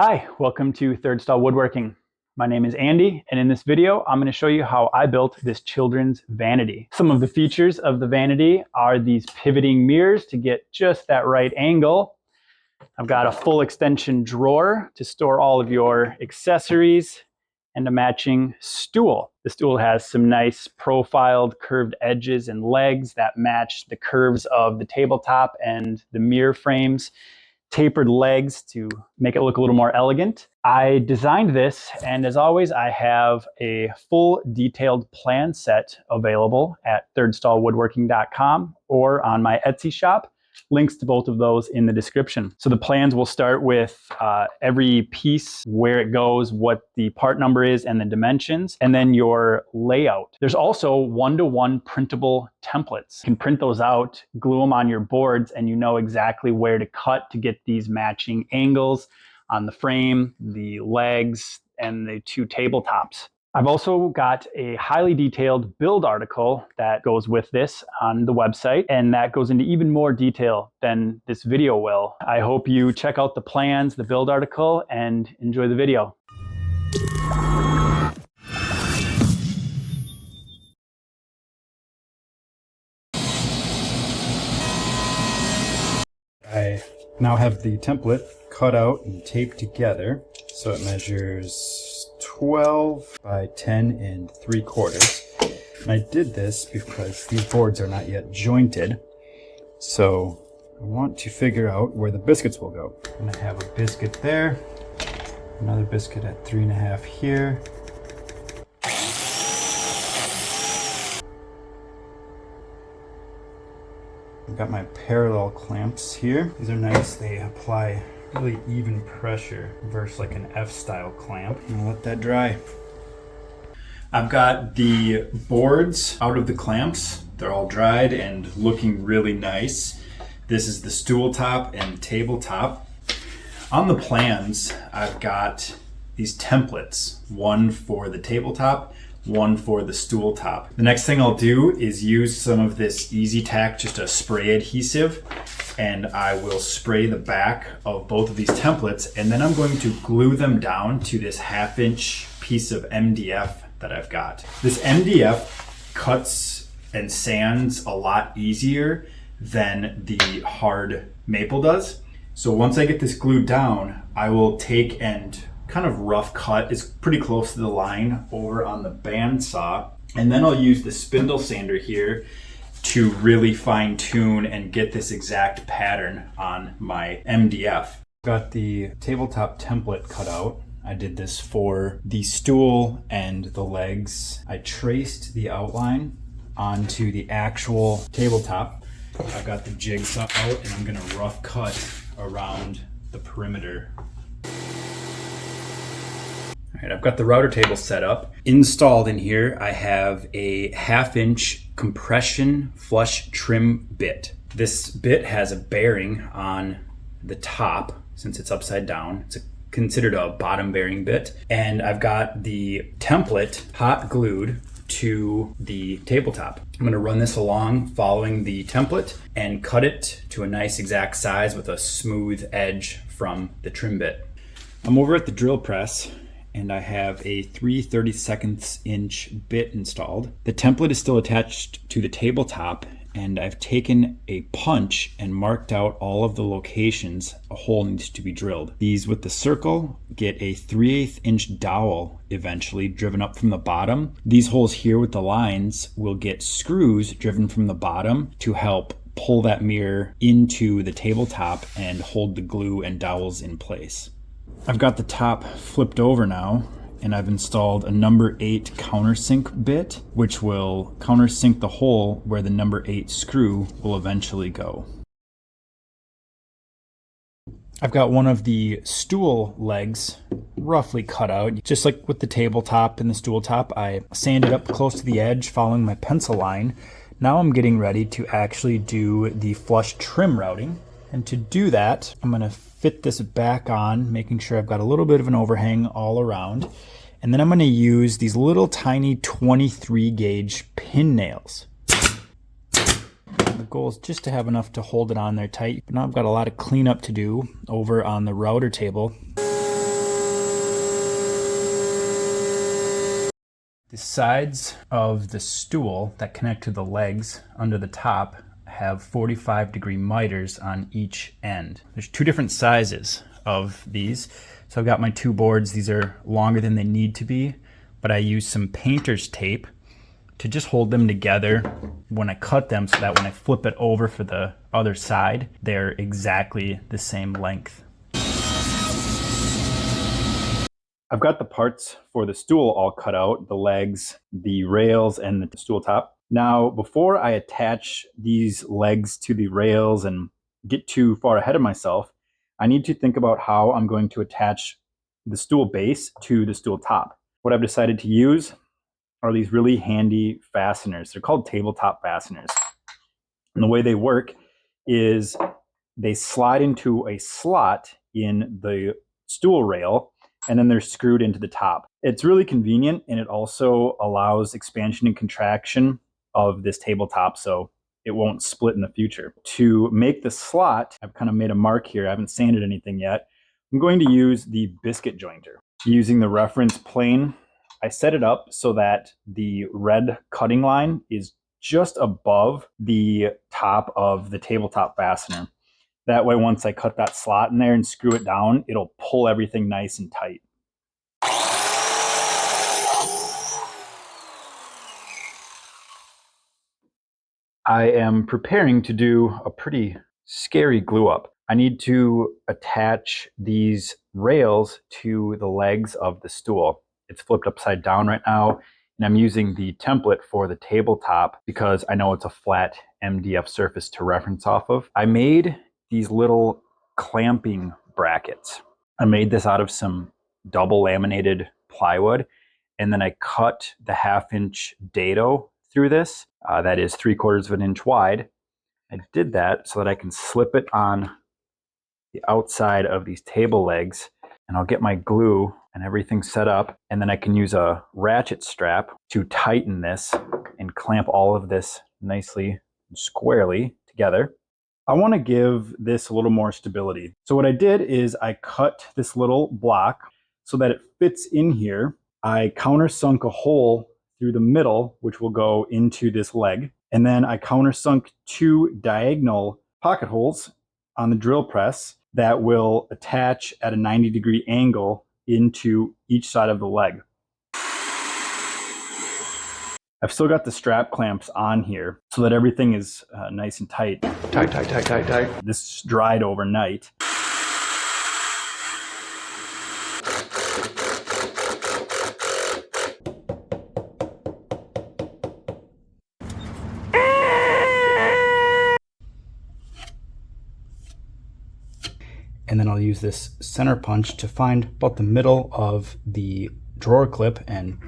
Hi, welcome to Third Stall Woodworking. My name is Andy, and in this video, I'm going to show you how I built this children's vanity. Some of the features of the vanity are these pivoting mirrors to get just that right angle. I've got a full extension drawer to store all of your accessories and a matching stool. The stool has some nice profiled curved edges and legs that match the curves of the tabletop and the mirror frames. Tapered legs to make it look a little more elegant. I designed this, and as always, I have a full detailed plan set available at thirdstallwoodworking.com or on my Etsy shop. Links to both of those in the description. So the plans will start with every piece, where it goes, what the part number is, and the dimensions, and then your layout. There's also one-to-one printable templates. You can print those out, glue them on your boards, and you know exactly where to cut to get these matching angles on the frame, the legs, and the two tabletops. I've also got a highly detailed build article that goes with this on the website, and that goes into even more detail than this video will. I hope you check out the plans, the build article, and enjoy the video. I now have the template cut out and taped together, so it measures 12 by 10 3/4. And I did this because these boards are not yet jointed, so I want to figure out where the biscuits will go. I'm going to have a biscuit there, another biscuit at 3.5 here. I've got my parallel clamps here. These are nice. They apply really even pressure versus like an F-style clamp. I'm gonna let that dry. I've got the boards out of the clamps. They're all dried and looking really nice. This is the stool top and tabletop. On the plans, I've got these templates, one for the tabletop, one for the stool top. The next thing I'll do is use some of this Easy Tack, just a spray adhesive, and I will spray the back of both of these templates, and then I'm going to glue them down to this 1/2-inch piece of MDF that I've got. This MDF cuts and sands a lot easier than the hard maple does. So once I get this glued down, I will take and kind of rough cut, is pretty close to the line, over on the bandsaw, and then I'll use the spindle sander here to really fine tune and get this exact pattern on my MDF. Got the tabletop template cut out. I did this for the stool and the legs. I traced the outline onto the actual tabletop. I've got the jigsaw out, and I'm gonna rough cut around the perimeter. All right, I've got the router table set up. Installed in here, I have a 1/2-inch compression flush trim bit. This bit has a bearing on the top since it's upside down. It's considered a bottom bearing bit. And I've got the template hot glued to the tabletop. I'm gonna run this along following the template and cut it to a nice exact size with a smooth edge from the trim bit. I'm over at the drill press, and I have a 3/32 inch bit installed. The template is still attached to the tabletop, and I've taken a punch and marked out all of the locations a hole needs to be drilled. These with the circle get a 3/8 inch dowel eventually driven up from the bottom. These holes here with the lines will get screws driven from the bottom to help pull that mirror into the tabletop and hold the glue and dowels in place. I've got the top flipped over now, and I've installed a number 8 countersink bit, which will countersink the hole where the number 8 screw will eventually go. I've got one of the stool legs roughly cut out. Just like with the tabletop and the stool top, I sanded up close to the edge following my pencil line. Now I'm getting ready to actually do the flush trim routing. And to do that, I'm gonna fit this back on, making sure I've got a little bit of an overhang all around. And then I'm gonna use these little tiny 23 gauge pin nails. The goal is just to have enough to hold it on there tight. But now I've got a lot of cleanup to do over on the router table. The sides of the stool that connect to the legs under the top have 45-degree miters on each end. There's two different sizes of these. So I've got my two boards. These are longer than they need to be, but I use some painter's tape to just hold them together when I cut them so that when I flip it over for the other side, they're exactly the same length. I've got the parts for the stool all cut out, the legs, the rails, and the stool top. Now, before I attach these legs to the rails and get too far ahead of myself, I need to think about how I'm going to attach the stool base to the stool top. What I've decided to use are these really handy fasteners. They're called tabletop fasteners. And the way they work is they slide into a slot in the stool rail, and then they're screwed into the top. It's really convenient, and it also allows expansion and contraction of this tabletop so it won't split in the future. To make the slot, I've kind of made a mark here. I haven't sanded anything yet. I'm going to use the biscuit jointer. Using the reference plane, I set it up so that the red cutting line is just above the top of the tabletop fastener. That way, once I cut that slot in there and screw it down, it'll pull everything nice and tight. I am preparing to do a pretty scary glue up. I need to attach these rails to the legs of the stool. It's flipped upside down right now, and I'm using the template for the tabletop because I know it's a flat MDF surface to reference off of. I made these little clamping brackets. I made this out of some double laminated plywood, and then I cut the 1/2-inch dado through this. That is 3/4 of an inch wide. I did that so that I can slip it on the outside of these table legs, and I'll get my glue and everything set up, and then I can use a ratchet strap to tighten this and clamp all of this nicely and squarely together. I want to give this a little more stability. So what I did is I cut this little block so that it fits in here. I countersunk a hole through the middle, which will go into this leg. And then I countersunk 2 diagonal pocket holes on the drill press that will attach at a 90-degree angle into each side of the leg. I've still got the strap clamps on here so that everything is nice and tight. Tight, tight, tight, tight, tight. This dried overnight. And then I'll use this center punch to find about the middle of the drawer clip and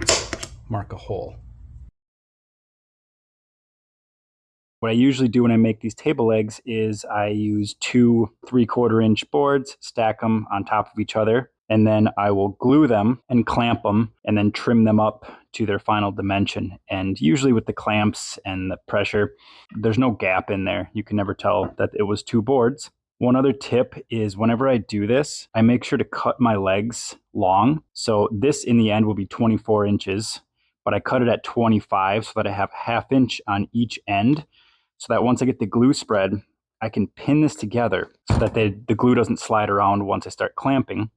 mark a hole. What I usually do when I make these table legs is I use 2 3/4-inch boards, stack them on top of each other, and then I will glue them and clamp them and then trim them up to their final dimension. And usually with the clamps and the pressure, there's no gap in there. You can never tell that it was 2 boards. One other tip is whenever I do this, I make sure to cut my legs long. So this in the end will be 24 inches, but I cut it at 25 so that I have 1/2 inch on each end, so that once I get the glue spread, I can pin this together so that the glue doesn't slide around once I start clamping.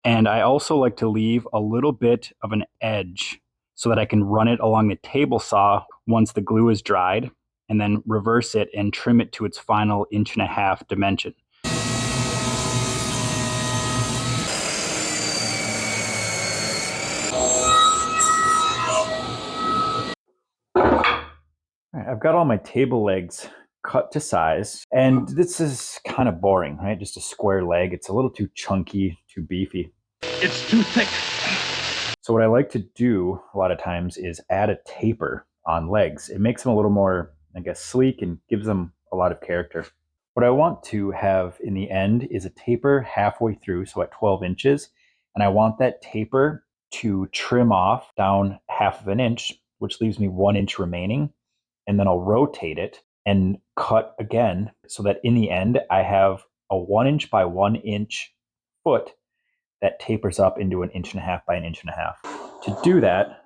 And I also like to leave a little bit of an edge so that I can run it along the table saw once the glue is dried, and then reverse it and trim it to its final 1.5 inch dimension. I've got all my table legs cut to size, and this is kind of boring, right? Just a square leg. It's a little too chunky, too beefy. It's too thick. So what I like to do a lot of times is add a taper on legs. It makes them a little more, I guess, sleek and gives them a lot of character. What I want to have in the end is a taper halfway through, so at 12 inches, and I want that taper to trim off down 1/2 inch, which leaves me 1 inch remaining. And then I'll rotate it and cut again so that in the end I have a 1 inch by 1 inch foot that tapers up into 1.5 inches by 1.5 inches. To do that,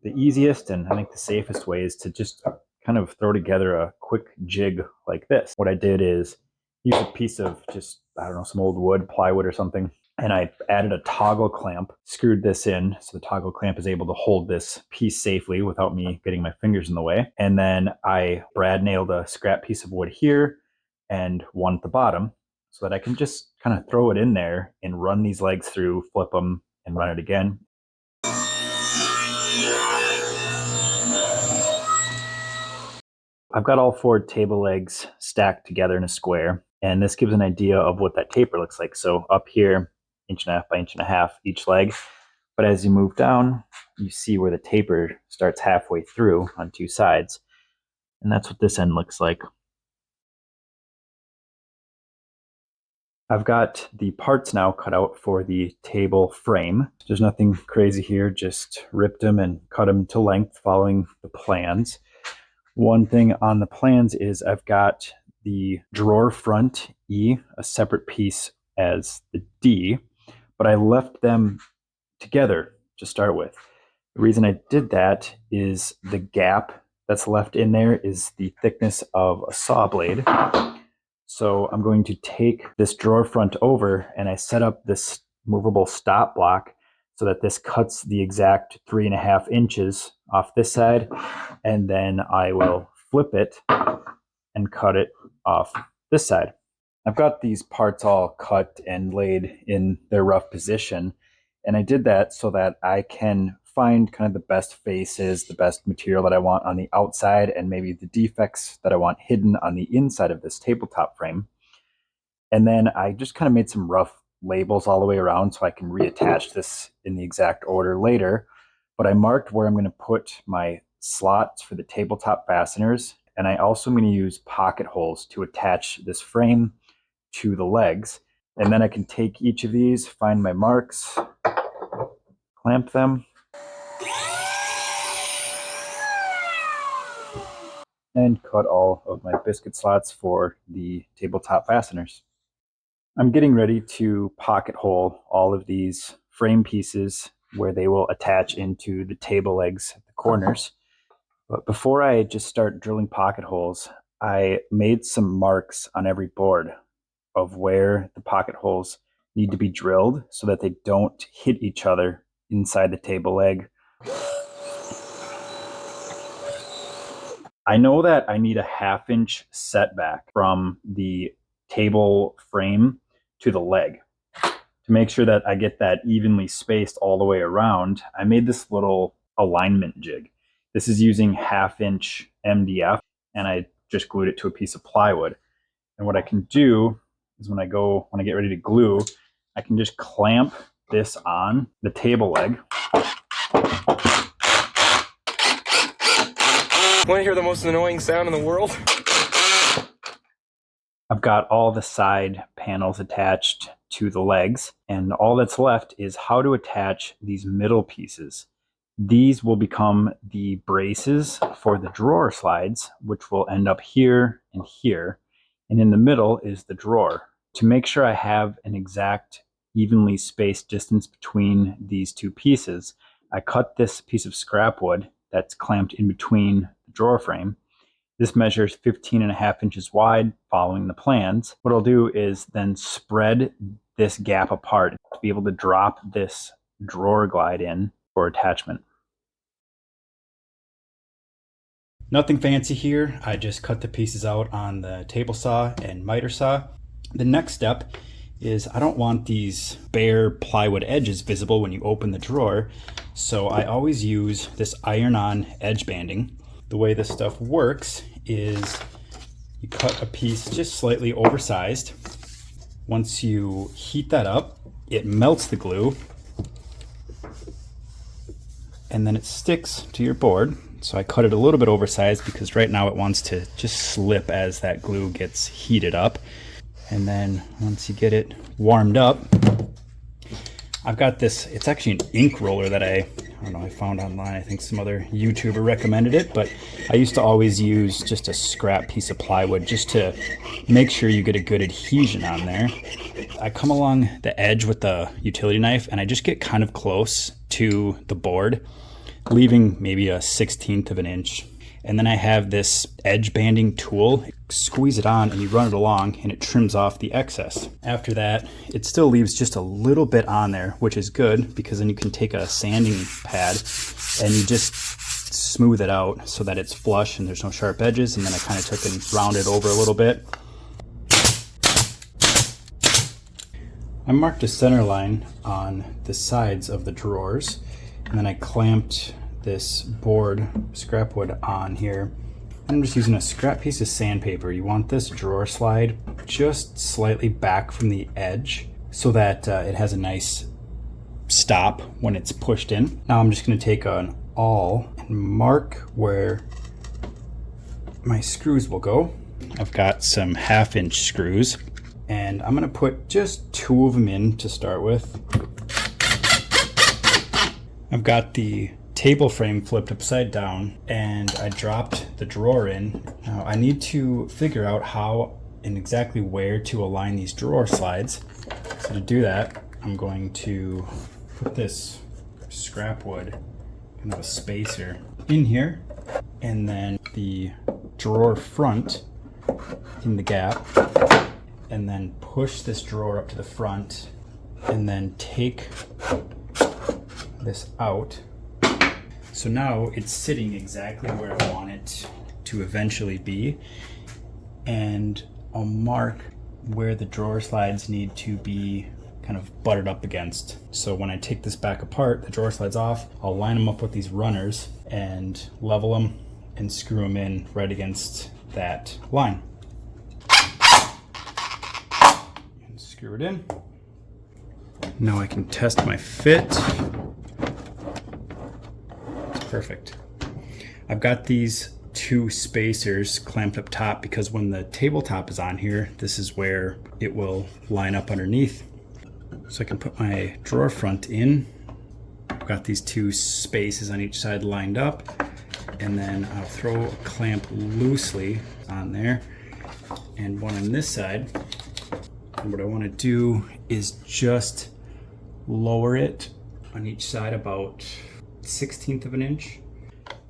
The easiest and I think the safest way is to just kind of throw together a quick jig like this. What I did is use a piece of just, I don't know, some old wood, plywood or something, and I added a toggle clamp, screwed this in so the toggle clamp is able to hold this piece safely without me getting my fingers in the way. And then I brad nailed a scrap piece of wood here and one at the bottom so that I can just kind of throw it in there and run these legs through, flip them, and run it again. I've got all 4 table legs stacked together in a square, and this gives an idea of what that taper looks like. So up here, 1.5 by 1.5 each leg. But as you move down, you see where the taper starts halfway through on 2 sides. And that's what this end looks like. I've got the parts now cut out for the table frame. There's nothing crazy here, just ripped them and cut them to length following the plans. One thing on the plans is I've got the drawer front E, a separate piece as the D, but I left them together to start with. The reason I did that is the gap that's left in there is the thickness of a saw blade. So I'm going to take this drawer front over and I set up this movable stop block so that this cuts the exact 3.5 inches off this side, and then I will flip it and cut it off this side. I've got these parts all cut and laid in their rough position, and I did that so that I can find kind of the best faces, the best material that I want on the outside, and maybe the defects that I want hidden on the inside of this tabletop frame. And then I just kind of made some rough labels all the way around so I can reattach this in the exact order later. But I marked where I'm going to put my slots for the tabletop fasteners. And I also am going to use pocket holes to attach this frame to the legs. And then I can take each of these, find my marks, clamp them, and cut all of my biscuit slots for the tabletop fasteners. I'm getting ready to pocket hole all of these frame pieces where they will attach into the table legs at the corners. But before I just start drilling pocket holes, I made some marks on every board of where the pocket holes need to be drilled so that they don't hit each other inside the table leg. I know that I need a 1/2 inch setback from the table frame to the leg. To make sure that I get that evenly spaced all the way around, I made this little alignment jig. This is using 1/2 inch MDF, and I just glued it to a piece of plywood. And what I can do is when I get ready to glue, I can just clamp this on the table leg. Want to hear the most annoying sound in the world? I've got all the side panels attached to the legs, and all that's left is how to attach these middle pieces. These will become the braces for the drawer slides, which will end up here and here. And in the middle is the drawer. To make sure I have an exact evenly spaced distance between these 2 pieces, I cut this piece of scrap wood that's clamped in between the drawer frame. This measures 15.5 inches wide following the plans. What I'll do is then spread this gap apart to be able to drop this drawer glide in for attachment. Nothing fancy here. I just cut the pieces out on the table saw and miter saw. The next step is I don't want these bare plywood edges visible when you open the drawer, so I always use this iron-on edge banding. The way this stuff works is you cut a piece just slightly oversized. Once you heat that up, it melts the glue, and then it sticks to your board. So I cut it a little bit oversized because right now it wants to just slip as that glue gets heated up. And then once you get it warmed up, I've got this, it's actually an ink roller that I found online. I think some other YouTuber recommended it, but I used to always use just a scrap piece of plywood just to make sure you get a good adhesion on there. I come along the edge with the utility knife and I just get kind of close to the board leaving maybe a 1/16 of an inch. And then I have this edge banding tool. Squeeze it on and you run it along and it trims off the excess. After that, it still leaves just a little bit on there, which is good because then you can take a sanding pad and you just smooth it out so that it's flush and there's no sharp edges. And then I kind of took and rounded over a little bit. I marked a center line on the sides of the drawers, and then I clamped this board scrap wood on here. I'm just using a scrap piece of sandpaper. You want this drawer slide just slightly back from the edge so that it has a nice stop when it's pushed in. Now I'm just going to take an awl and mark where my screws will go. I've got some 1/2-inch screws and I'm going to put just 2 of them in to start with. I've got the table frame flipped upside down and I dropped the drawer in. Now I need to figure out how and exactly where to align these drawer slides. So to do that, I'm going to put this scrap wood, kind of a spacer, in here, and then the drawer front in the gap, and then push this drawer up to the front, and then take this out. So now it's sitting exactly where I want it to eventually be, and I'll mark where the drawer slides need to be kind of butted up against. So when I take this back apart, the drawer slides off, I'll line them up with these runners and level them and screw them in right against that line. And screw it in. Now I can test my fit. Perfect. I've got these 2 spacers clamped up top because when the tabletop is on here, this is where it will line up underneath. So I can put my drawer front in. I've got these 2 spaces on each side lined up, and then I'll throw a clamp loosely on there and one on this side. And what I want to do is just lower it on each side about 1/16 of an inch,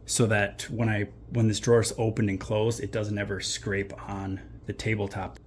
so that when this drawer is opened and closed, it doesn't ever scrape on the tabletop.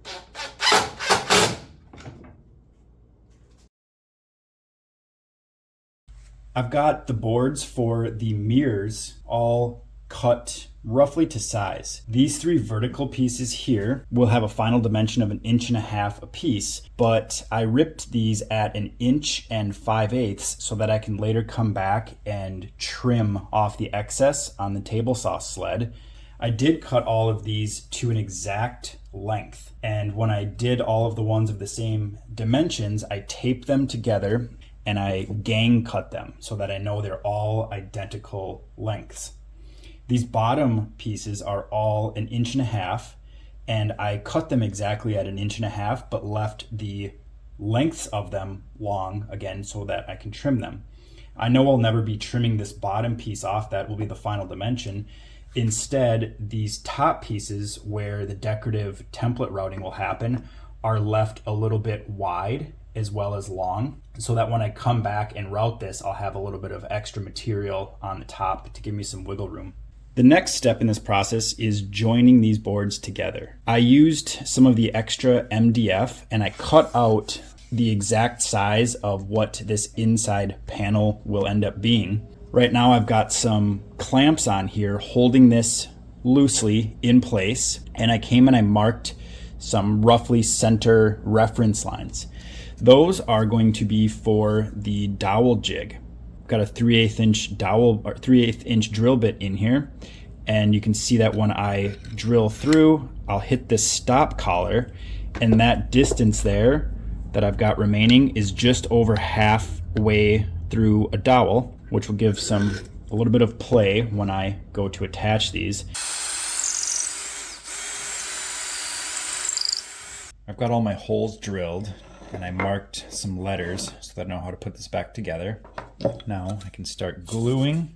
I've got the boards for the mirrors all cut roughly to size. These 3 vertical pieces here will have a final dimension of 1.5 inches a piece, but I ripped these at 1 5/8 inches so that I can later come back and trim off the excess on the table saw sled. I did cut all of these to an exact length, and when I did all of the ones of the same dimensions, I taped them together and I gang cut them so that I know they're all identical lengths. These bottom pieces are all 1.5 inches, and I cut them exactly at 1.5 inches, but left the lengths of them long again so that I can trim them. I know I'll never be trimming this bottom piece off. That will be the final dimension. Instead, these top pieces where the decorative template routing will happen are left a little bit wide as well as long, so that when I come back and route this, I'll have a little bit of extra material on the top to give me some wiggle room. The next step in this process is joining these boards together. I used some of the extra MDF and I cut out the exact size of what this inside panel will end up being. Right now I've got some clamps on here holding this loosely in place, and I came and I marked some roughly center reference lines. Those are going to be for the dowel jig. I've got a 3/8 inch dowel or 3/8 inch drill bit in here, and you can see that when I drill through, I'll hit this stop collar, and that distance there that I've got remaining is just over halfway through a dowel, which will give a little bit of play when I go to attach these. I've got all my holes drilled, and I marked some letters so that I know how to put this back together. Now I can start gluing.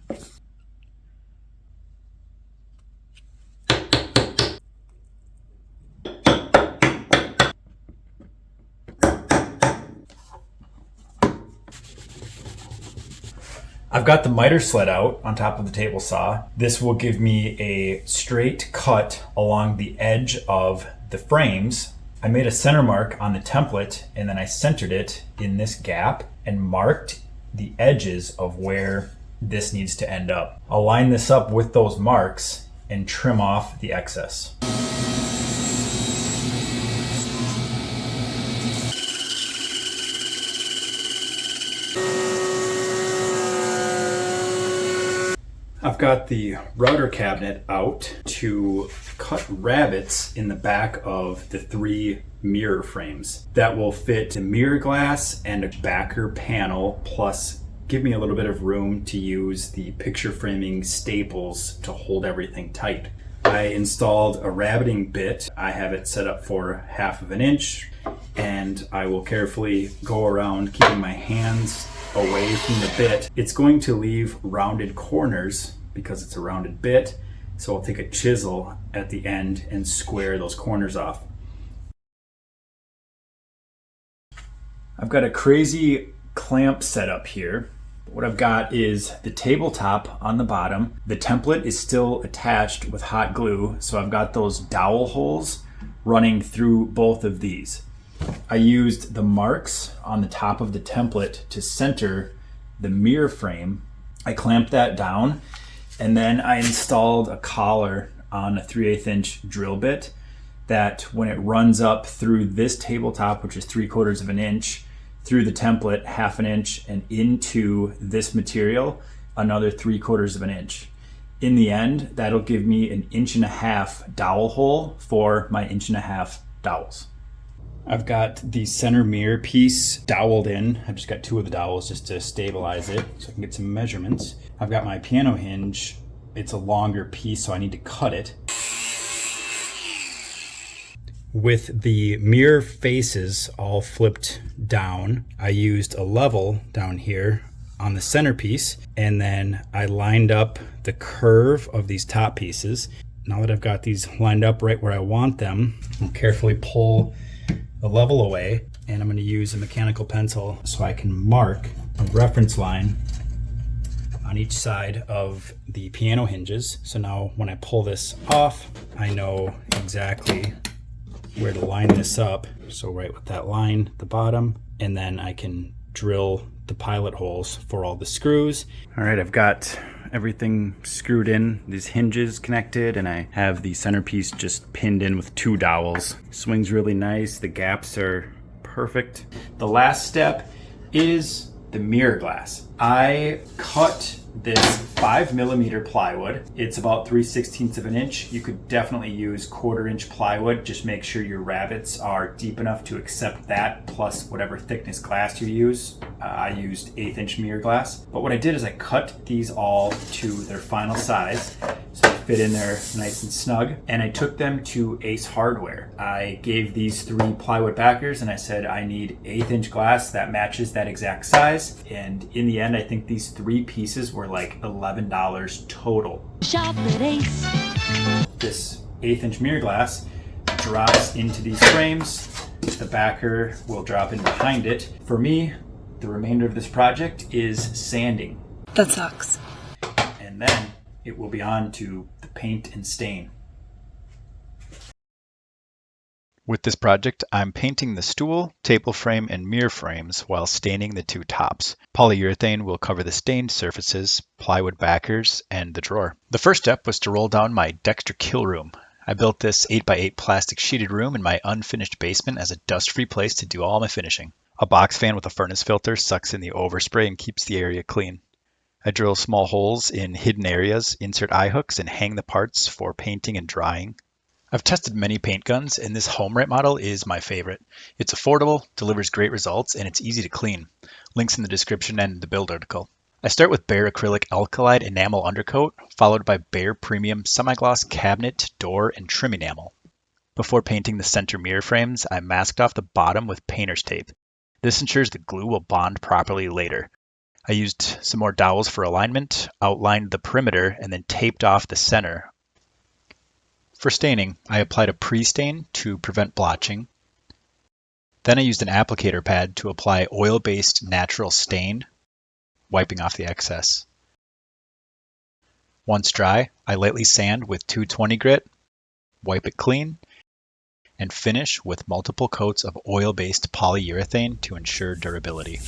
I've got the miter sled out on top of the table saw. This will give me a straight cut along the edge of the frames. I made a center mark on the template and then I centered it in this gap and marked the edges of where this needs to end up. I'll line this up with those marks and trim off the excess. I've got the router cabinet out to cut rabbets in the back of the 3 mirror frames. That will fit a mirror glass and a backer panel, plus give me a little bit of room to use the picture framing staples to hold everything tight. I installed a rabbeting bit. I have it set up for 1/2 inch, and I will carefully go around keeping my hands away from the bit. It's going to leave rounded corners because it's a rounded bit, so I'll take a chisel at the end and square those corners off. I've got a crazy clamp setup here. What I've got is the tabletop on the bottom. The template is still attached with hot glue, so I've got those dowel holes running through both of these. I used the marks on the top of the template to center the mirror frame. I clamped that down, and then I installed a collar on a 3/8 inch drill bit that when it runs up through this tabletop, which is 3/4 inch, through the template 1/2 inch, and into this material another 3/4 inch. In the end, that'll give me an 1.5 inch dowel hole for my 1.5 inch dowels. I've got the center mirror piece doweled in. I've just got 2 of the dowels just to stabilize it so I can get some measurements. I've got my piano hinge. It's a longer piece, so I need to cut it. With the mirror faces all flipped down, I used a level down here on the centerpiece, and then I lined up the curve of these top pieces. Now that I've got these lined up right where I want them, I'll carefully pull the level away, and I'm going to use a mechanical pencil so I can mark a reference line on each side of the piano hinges. So now when I pull this off, I know exactly where to line this up. So right with that line at the bottom, and then I can drill the pilot holes for all the screws. All right, I've got everything screwed in, these hinges connected, and I have the centerpiece just pinned in with 2 dowels. Swings really nice, the gaps are perfect. The last step is the mirror glass. I cut this 5mm plywood. It's about 3/16 inch. You could definitely use 1/4 inch plywood. Just make sure your rabbets are deep enough to accept that, plus whatever thickness glass you use. I used 1/8 inch mirror glass. But what I did is I cut these all to their final size, so they fit in there nice and snug. And I took them to Ace Hardware. I gave these 3 plywood backers and I said, I need 1/8 inch glass that matches that exact size. And in the end, I think these 3 pieces were like $11 total. Shop at Ace. This 1/8 inch mirror glass drops into these frames. The backer will drop in behind it. For me, the remainder of this project is sanding. That sucks. And then it will be on to the paint and stain. With this project, I'm painting the stool, table frame, and mirror frames while staining the 2 tops. Polyurethane will cover the stained surfaces, plywood backers, and the drawer. The first step was to roll down my Dexter kill room. I built this 8x8 plastic sheeted room in my unfinished basement as a dust-free place to do all my finishing. A box fan with a furnace filter sucks in the overspray and keeps the area clean. I drill small holes in hidden areas, insert eye hooks, and hang the parts for painting and drying. I've tested many paint guns, and this HomeRite model is my favorite. It's affordable, delivers great results, and it's easy to clean. Links in the description and the build article. I start with Behr Acrylic Alkalite Enamel Undercoat, followed by Behr Premium Semi-Gloss Cabinet, Door, and Trim Enamel. Before painting the center mirror frames, I masked off the bottom with painter's tape. This ensures the glue will bond properly later. I used some more dowels for alignment, outlined the perimeter, and then taped off the center. For staining, I applied a pre-stain to prevent blotching. Then I used an applicator pad to apply oil-based natural stain. wiping off the excess. Once dry, I lightly sand with 220 grit, wipe it clean, and finish with multiple coats of oil-based polyurethane to ensure durability.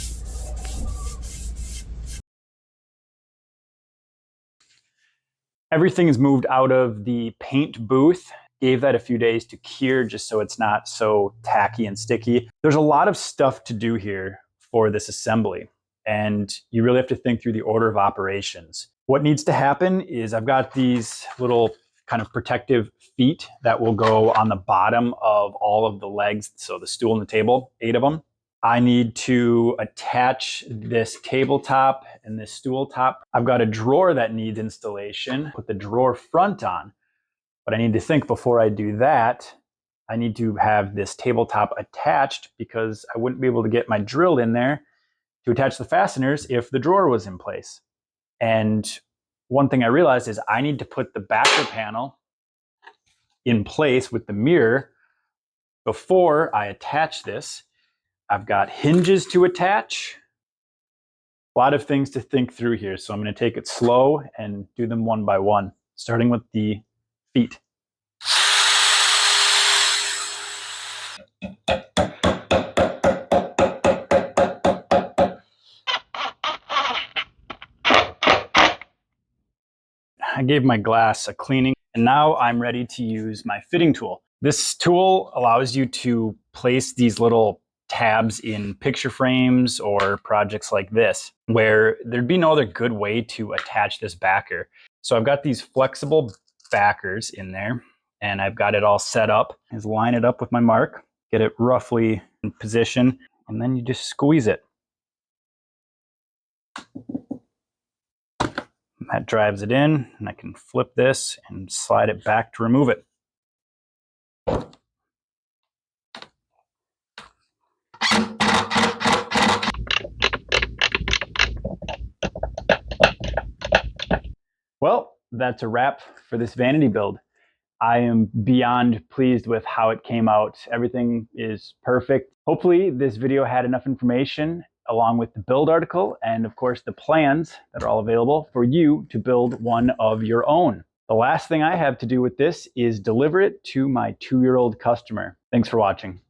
Everything is moved out of the paint booth. Gave that a few days to cure just so it's not so tacky and sticky. There's a lot of stuff to do here for this assembly, and you really have to think through the order of operations. What needs to happen is I've got these little kind of protective feet that will go on the bottom of all of the legs, so the stool and the table, 8 of them. I need to attach this tabletop and this stool top. I've got a drawer that needs installation, put the drawer front on, but I need to think before I do that, I need to have this tabletop attached because I wouldn't be able to get my drill in there to attach the fasteners if the drawer was in place. And one thing I realized is I need to put the backer panel in place with the mirror before I attach this. I've got hinges to attach. A lot of things to think through here, so I'm going to take it slow and do them one by one, starting with the feet. I gave my glass a cleaning, and now I'm ready to use my fitting tool. This tool allows you to place these little tabs in picture frames or projects like this, where there'd be no other good way to attach this backer. So I've got these flexible backers in there, and I've got it all set up. Just line it up with my mark, get it roughly in position, and then you just squeeze it. That drives it in, and I can flip this and slide it back to remove it. Well, that's a wrap for this vanity build. I am beyond pleased with how it came out. Everything is perfect. Hopefully this video had enough information along with the build article and of course the plans that are all available for you to build one of your own. The last thing I have to do with this is deliver it to my 2-year-old customer. Thanks for watching.